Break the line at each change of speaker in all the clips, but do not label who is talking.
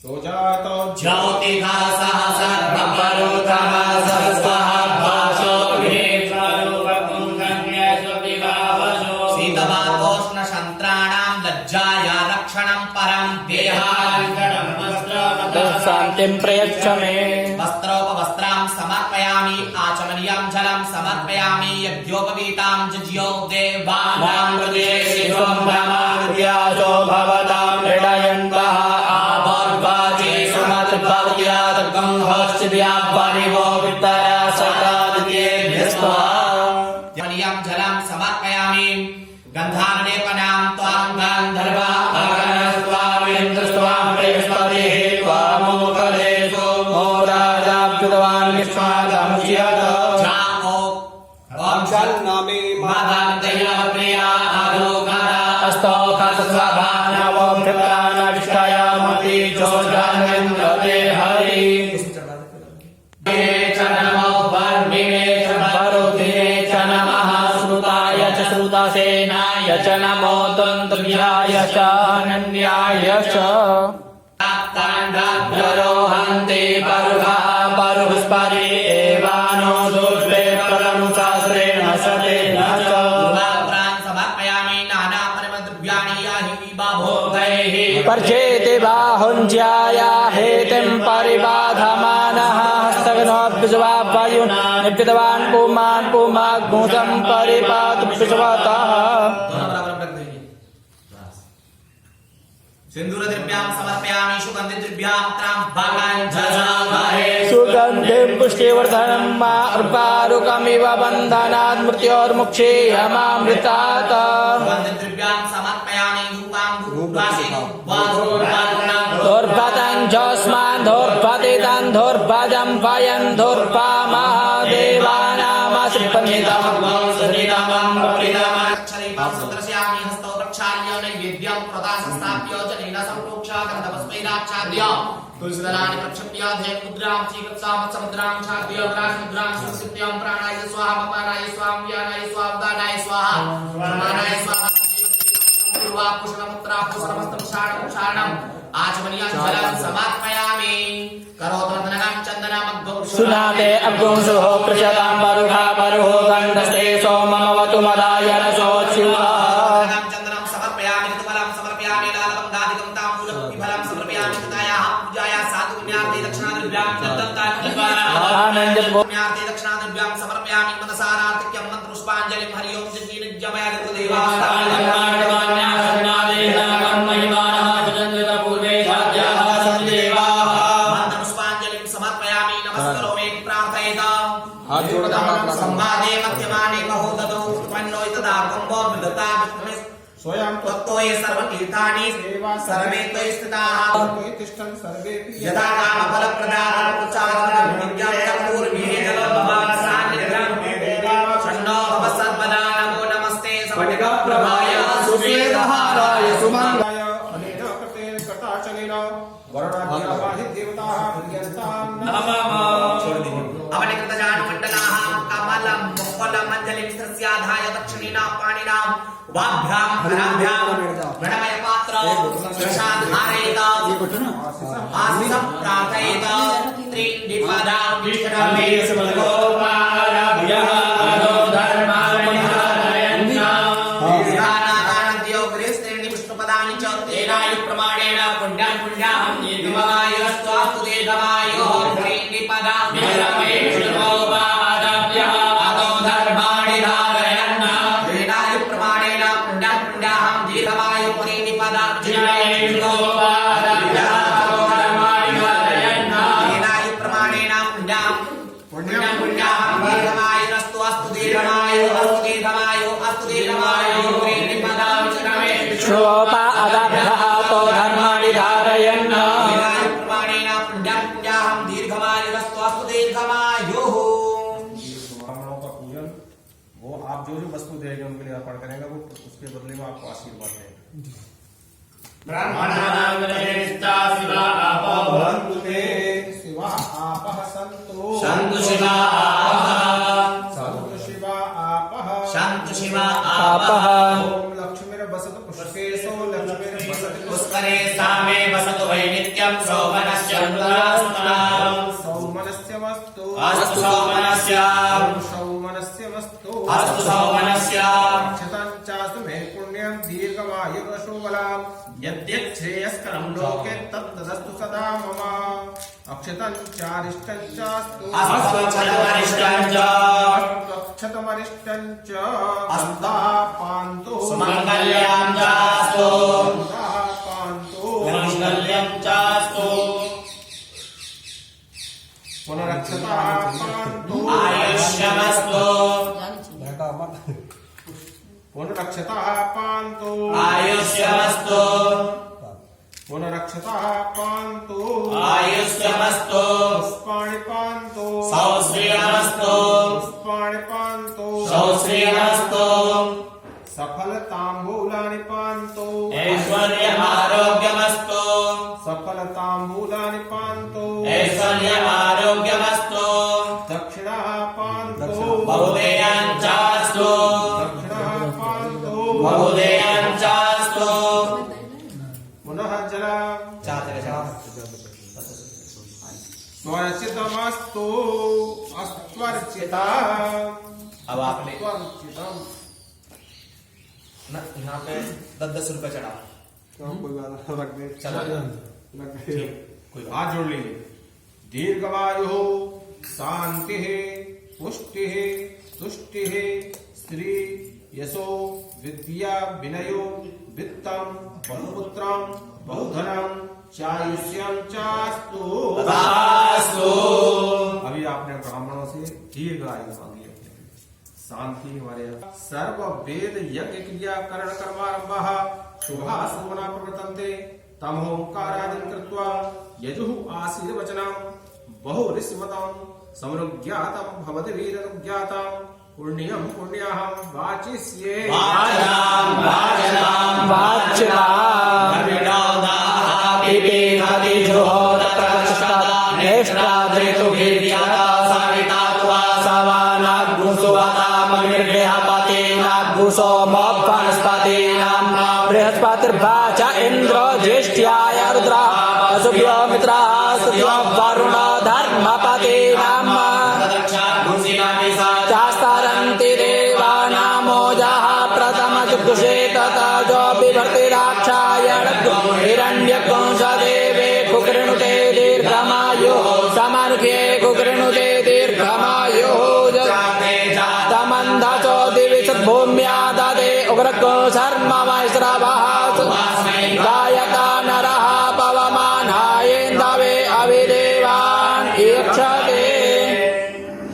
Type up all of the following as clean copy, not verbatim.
सुजातो
ज्योतिषा सह सर्वपरोतः सस्वः भाषो शीतवातोष्णशन्त्राणां लज्जाया रक्षणं परं
शान्तिं प्रयच्छ मे।
वस्त्रोपवस्त्रां समर्पयामि आचमनीयं जलं समर्पयामि यज्ञोपवीतां जज्ञो देवानां कृते शिवं
ब्रह्माद्यासो भवतां हृदयन्तः आवर्वाजे सुमद्भवत्यादकं हस्तिव्यापरिवो वितरा सकादित्येभ्यस्त्वा
जलीयं जलं समर्पयामि गन्धानुलेपनां त्वां गान्धर्वा
अगनस्त्वामिन्द्रस्त्वां बृहस्पतिः त्वामोकलेषु मोराजाभ्युतवान् विश्वादं स्यात्
नामे
मादान्तया प्रिया आलोकरा
अस्तोखस्वभानवो भृतानविष्टयामपि जोजानेन्द्रते हरि च नमो वर्मिणे च वरुधिने च नमः श्रुताय च श्रुतसेनाय च नमो तन्तुभ्याय च अनन्याय च जरोहन्ति परुषः परुष्परि एवानो दुष्टे परनुशास्त्रेण सतेन च
समर्पयामि नानापरिमद्रव्याणि याहि बाभोगैः
पर्चेति बाहुञ्ज्याया हेतिं परिबाधमानः हस्तघ्नोऽभ्युजवायुना निपितवान् पुमान् पुमाग्मुदं परिपातु विश्वतः
सिन्दूरद्रव्यां समर्पयामि सुगन्धिद्रव्यां त्राम्बकाञ्जलामहे
सुगन्धिं पुष्टिवर्धनं मार्पारुकमिव बन्धनात् मृत्योर्मुक्षीयमामृतात्
सुगन्धिद्रव्यां समर्पयामि धूपां धूपासि
धूर्पतं जोस्मान् धूर्पतितं धूर्पजं वयं धूर्पा महादेवानामसिपनितमं सरितमं
सुदर्शयामि हस्तौ प्रक्षाल्य नैवेद्यं प्रदासंस्थाप्य जनेन सम्प्रोक्षा गन्धवस्मैराच्छाद्य तुलसीदलानि प्रक्षिप्य ध्येय मुद्रां चीकत्सां समुद्रां छाद्य ग्रासमुद्रां संस्कृत्यां प्राणाय स्वाहा अपानाय स्वाहा व्यानाय स्वाहा उदानाय स्वाहा समानाय स्वाहा पूर्वा पुष्णमुत्रा पुष्णमस्तक्षाणं आचमनीयं जलं समर्पयामि करोतवर्धनकं चन्दनमग्गौ
सुनाते अग्गुंसुः पृषदां परुषा परुहो गन्धस्ते सोममवतु मदाय रसोऽच्युतः
चन्दनं समर्पयामि ऋतुफलं समर्पयामि लालबन्धादिकं ताम्बूलफलं समर्पयामि कृतायाः पूजायाः साधु पुण्यार्थे दक्षिणाद्रव्यां पुण्यार्थे दक्षिणाद्रव्यां समर्पयामि मनसारार्थिक्यं मन्त्रपुष्पाञ्जलिं हरि ओं जज्ञीनज्ञमया मन्त्रपुष्पाञ्जलिं समर्पयामि नमस्करोमि प्रार्थयेताम् संवादे मध्यमाने महोदधौ उत्पन्नोय तदा कुम्भो विदता विष्णुः
स्वयं
त्वत्तोये सर्वतीर्थानि सर्वे त्वयि स्थिताः
तिष्ठन् सर्वेऽपि
यदा कामफलप्रदाः प्रचारं विद्यापूर्वे जलभवासान्निध्यं षण्णो भव सर्वदा नमो नमस्ते स्फटिकप्रभाय सुवेदहाराय
सुमङ्गलाय अनेन कृतेन कटाचलेन वर्णाद्यावाहि देवताः प्रियन्तां
अवनिकृतजानुमण्डलाः कमलं मुक्फलमञ्जलिं तस्याधाय दक्षिणेना पाणिनां वाभ्यां हराभ्यां प्रणमयपात्र प्रसादधारयेत आशिषं प्रार्थयेत त्रीणिपदां विष्णवे समगोपाराभ्यः अनो धर्माणिहारयन्नादियो गृहस्थेनि विष्णुपदानि च तेनायुप्रमाणेन पुण्यान् पुण्याहं दीर्घमायुस्त्वास्तु दीर्घमायुः त्रीणिपदां विष्णवे समगोपाराभ्यः अनो धर्माणि धारयन् तेनायुप्रमाणेन पुण्यान् पुण्याहं दीर्घमायुः त्रीणिपदां विष्णवे समगोपाराभ्यः अनो धर्माणि धारयन् तेनायुप्रमाणेन पुण्यान् पुण्याहं दीर्घमायुरस्तु अस्तु दीर्घमायुः अस्तु दीर्घमायुः अस्तु दीर्घमायुः त्रीणिपदां विष्णवे
श्रोपा अदाभ्यः तो धर्माणि धारयन्
प्रमाणेन पुण्यान् पुण्याहं दीर्घमायुरस्तु अस्तु दीर्घमायुः
ब्राह्मणों का पूजन वो आप जो जो वस्तु देंगे उनके लिए अर्पण करेंगे वो उसके बदले में आपको आशीर्वाद देंगे भवन्तु ते शिवा आपः सन्तु
शिवा
सन्तु शिवा आपः
शान्तु शिवा
आपः
ओम लक्ष्मीर्वसतु पुष्पेषु लक्ष्मीर्वसतु
पुष्करे सा मे वसतु वै नित्यं सो सौमनस्य रुद्रास्मनाम्
सौमनस्यमस्तु
अस्तु सौमनस्य
सौमनस्यमस्तु
अस्तु सौमनस्य
क्षतञ्चास्तु मे पुण्यं दीर्घमायुर्यशो बलाम् यद्यच्छ्रेयस्करं लोके तत्तदस्तु सदा मम अक्षतञ्चारिष्टञ्चास्तु
अस्तु क्षतमरिष्टञ्च
क्षतमरिष्टञ्च अन्तापान्तु
सुमङ्गल्यं चास्तु
अन्तापान्तु
मङ्गल्यं चास्तु
पुनरक्षतापान्तु
आयुष्यमस्तु
पुनरक्षतापान्तु
आयुष्यमस्तु
पुनरक्षतापान्तु
आयुष्यमस्तु
पुष्पाणि पान्तु
सौश्रियमस्तु
पुष्पाणि पान्तु
सौश्रियमस्तु
सफलताम्बूलानि पान्तु
ऐश्वर्यमारोग्यमस्तु
सफलताम्बूलानि पान्तु
ऐश्वर्यमारोग्यमस्तु
दक्षिणः पान्तु
बहुदेयं चास्तु
दक्षिणः पान्तु
बहुदेयं चास्तु
पुनः जलम् स्वर्चितमस्तु अस्त्वर्चिता
अब आपने
स्वर्चितम्
ना यहाँ पे 10-10 रुपए चढ़ा
कोई बात नहीं, रख दे
चलो
रख दे हाथ जोड़ लीजिए दीर्घवायु शांति पुष्टि तुष्टि श्री यशो विद्या विनयो वित्तम बहुपुत्रम बहुधनम चायुष्यम चास्तु
तथास्तु।
अभी आपने ब्राह्मणों से दीर्घ आयु मांगी है, शांति हमारे सर्व वेद यज्ञ क्रिया करण कर्मारंभः शुभा शुभना प्रवर्तन्ते तमोंकारादिं कृत्वा यजुः आशीर्वचनं बहुरिष्मतं समनुज्ञातं भवति वीरनुज्ञातं पुण्यं पुण्याहं वाचिष्ये
वाचनां वाचनां
पिबेधति जुहोरत्रष्टदा नेष्ट्राद्रेतुभिर्यदा सवितात्वा सवानाग्मुसुवतामनिर्गृहपतेनाग्मुसो मोपनस्पतीनां बृहस्पतिर्वाच इन्द्रो ज्येष्ठ्याय रुद्रः असुभ्यो मित्राः स्तुभ्यो वरुण धर्मपतीनां चास्तरन्ति देवानामोजाः प्रथमजुगुषे तथा जो बिभर्तिराक्षायण हिरण्यकंसदेवे कुकृणुते दीर्घमायुः समानुखे कुकृणुते दीर्घमायुः तमन्धचो दिविशद्भूम्या ददे उग्रको शर्ममैश्रवः गायता नरः पवमानायेन्दवे अभिदेवान् ईक्षते।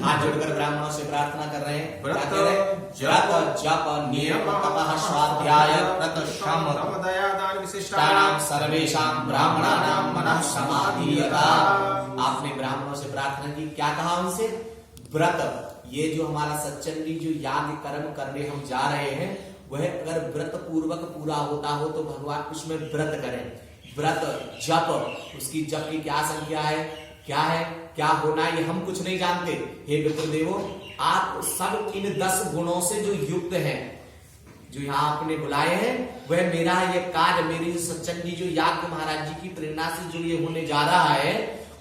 हाथ जोड़कर ब्राह्मणों से प्रार्थना कर रहे हैं।
व्रत,
क्या कह रहे हैं? व्रत, जप, नियम, तपः, स्वाध्याय, व्रत, श्रम,
दयादान
विशिष्टानां सर्वेषां ब्राह्मणानां मनः समाधीयता। आपने ब्राह्मणों से प्रार्थना की, क्या कहा उनसे? व्रत, ये जो हमारा सच्चंडी जो याग कर्म करने हम जा रहे हैं, वह अगर व्रत पूर्वक पूरा होता हो तो भगवान उसमें व्रत करें। व्रत, जप, उसकी जप की क्या संख्या है, क्या है, क्या होना है, ये हम कुछ नहीं जानते। हे विप्रदेवो, आप सब इन 10 गुणों से जो युक्त हैं, जो यहाँ आपने बुलाए हैं, वह मेरा ये कार्य, मेरी सच्चंडी जो याग महाराज जी की प्रेरणा से जो ये होने जा रहा है,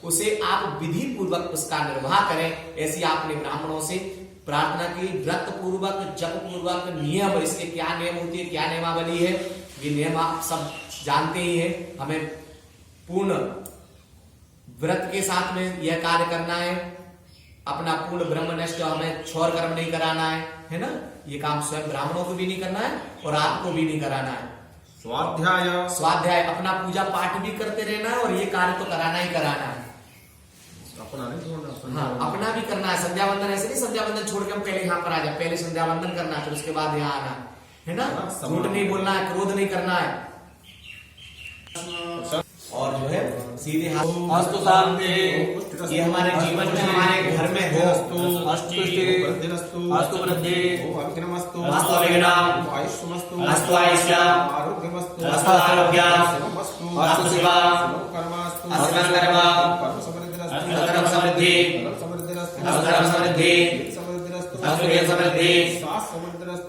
उसे आप विधि पूर्वक उसका निर्वाह करें। ऐसी आपने ब्राह्मणों से प्रार्थना की। व्रत पूर्वक, जप पूर्वक, नियम, इसके क्या नियम होती है, क्या नियमावली है, ये नियम आप सब जानते ही हैं। हमें पूर्ण व्रत के साथ में यह कार्य करना है, अपना पूर्ण ब्रह्मनिष्ठ, हमें छोर कर्म नहीं कराना है ना। ये काम स्वयं ब्राह्मणों को भी नहीं करना है और आपको भी नहीं कराना है। स्वाध्याय, अपना पूजा पाठ भी करते रहना है और ये कार्य तो कराना ही कराना है।
अपना नहीं छोड़ना,
हाँ, अपना भी करना है। संध्या वंदन ऐसे नहीं, संध्या वंदन छोड़ के हम पहले यहाँ पर आ जाए, पहले संध्या वंदन करना है, फिर उसके बाद यहाँ आना है ना। झूठ नहीं बोलना है, क्रोध नहीं करना है, और जो है सीधे हाथ। अस्तु शांति, ये हमारे जीवन में, हमारे घर में हो। अस्तु वृद्धि, अस्तु विघ्नम्, अस्तु आयुष्यम्, अस्तु आरोग्यम्, अस्तु शिवम्, अस्तु कर्म, अस्तु धर्म समृद्धि, अस्तु धर्म समृद्धि, अस्तु वीर समृद्धि,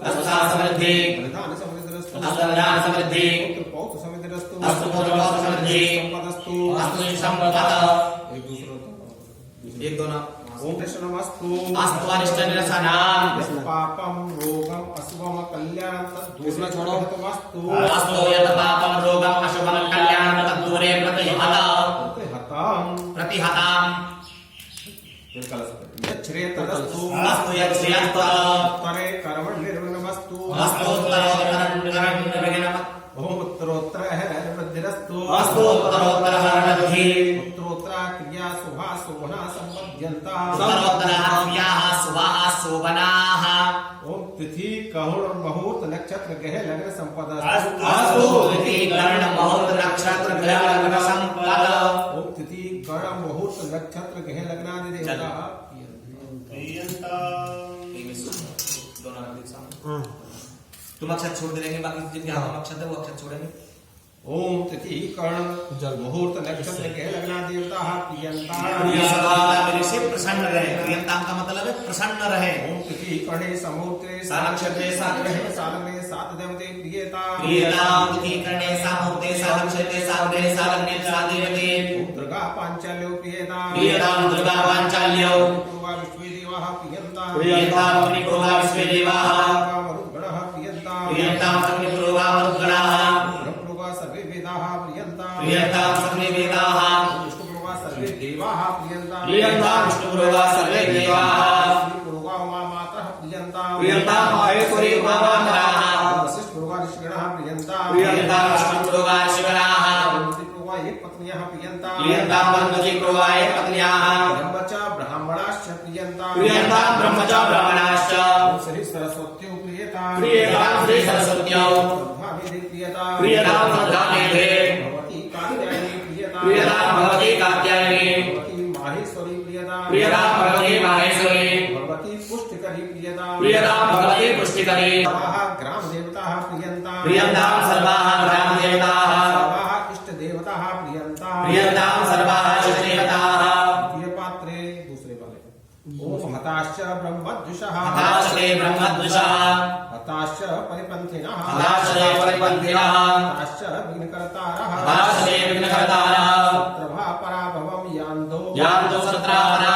अस्तु साह समृद्धि, अस्तु ज्ञान समृद्धि, अस्तु पुत्र समृद्धि, अस्तु संपदस्तु, संपद
एक दूसरा
एक दोनों
ओम कृष्णमस्तु
अस्तु अनिष्ट निरसनाम
पापम रोगम अशुभम कल्याणम तद्दूरे
छोड़ो।
मस्तु
अस्तु यत् पापं रोगं अशुभं कल्याणं तद्दूरे प्रतिहताम्
श्रेयतरस्तु
अस्तु यत् श्रेयः
उत्तरे कर्मण निर्विघ्नमस्तु
अस्तु उत्तरोत्तरं
ओम उत्तरोत्तर हरवृद्धिरस्तु
अस्तु उत्तरोत्तरः हरवृद्धि
उत्तरोत्तर क्रिया शुभा शोभना संपद्यन्ता
उत्तरोत्तरः क्रियाः शुभाः शोभनाः
ओम तिथि कहुण मुहूर्त नक्षत्र ग्रह लग्न संपदा
अस्तु तिथि कर्ण मुहूर्त नक्षत्र ग्रह लग्न संपद
ओम तिथि कर्ण मुहूर्त नक्षत्र ग्रह लग्नादि देवता
तुम अक्षर छोड़ देंगे बाकी जिनके हाथ में अक्षर है वो अक्षर छोड़ेंगे
ओम तिथि कर्ण मुहूर्त नक्षत्र ग्रह लग्नादि देवता प्रियंता
से प्रसन्न रहे प्रियंताम का मतलब है प्रसन्न रहे
ओम तिथि कर्णे समूर्ते
सानक्षत्रे साग्रहे
सालग्ने सात देवते प्रियता
प्रियताम तिथि कर्णे सामूर्ते सानक्षत्रे साग्रहे सालग्ने सात देवते
दुर्गा पांचाल्यो प्रियता
प्रियताम दुर्गा पांचाल्यो
पूर्वा विश्वेदेवाः प्रियंता
प्रियताम अग्निपूर्वा विश्वेदेवाः
मरुद्गणः प्रियंता
प्रियताम अग्निपूर्वा मरुद्गणाः
ब्रह्मपूर्वा सर्वे वेदाः प्रियंता
प्रियताम सर्वे वेदाः
विष्णुपूर्वा सर्वे देवाः प्रियंता
प्रियताम विष्णुपूर्वा सर्वे देवाः
पूर्वा उमा मातः प्रियंता
प्रियताम माहेश्वरी उमा मातरः
वसिष्ठपूर्वा ऋषिगणः प्रियंता
प्रियताम विष्णुपूर्वा ऋषिगणाः
पूर्वा एक पत्न्यः प्रियंता
प्रियताम ब्रह्मजीपूर्वा एक पत्न्याः
ब्रह्मच ब्राह्मणाश्च प्रियंता
प्रियताम ब्रह्मच ब्राह्मणाश्च
श्री सरस्वत्यो प्रियता
प्रियताम श्री सरस्वत्यो
भावेदे प्रियता
प्रियताम श्रद्धामेधे
भगवती कात्यायनी प्रियता
प्रियताम भगवती कात्यायनी
भगवती माहेश्वरी प्रियता
प्रियताम भगवती माहेश्वरी
भगवती पुष्टिकरी प्रियता
प्रियताम भगवती पुष्टिकरी
सर्वाः ग्राम देवताः प्रियंता
प्रियताम सर्वाः ग्राम देवताः
सर्वाः इष्ट देवताः प्रियंता
प्रियताम सर्वाः इष्ट देवताः
द्वितीय पात्रे दूसरे वाले ओम हताश्च ब्रह्मद्विषः
हताश्चे ब्रह्मद्विषः
हताश्च परिपन्थिनः
हताश्चे परिपन्थिनः
हताश्च विघ्नकर्तारः
हताश्चे विघ्नकर्तारः
सत्रभा पराभवं यान्तो
यान्तो सत्रावरा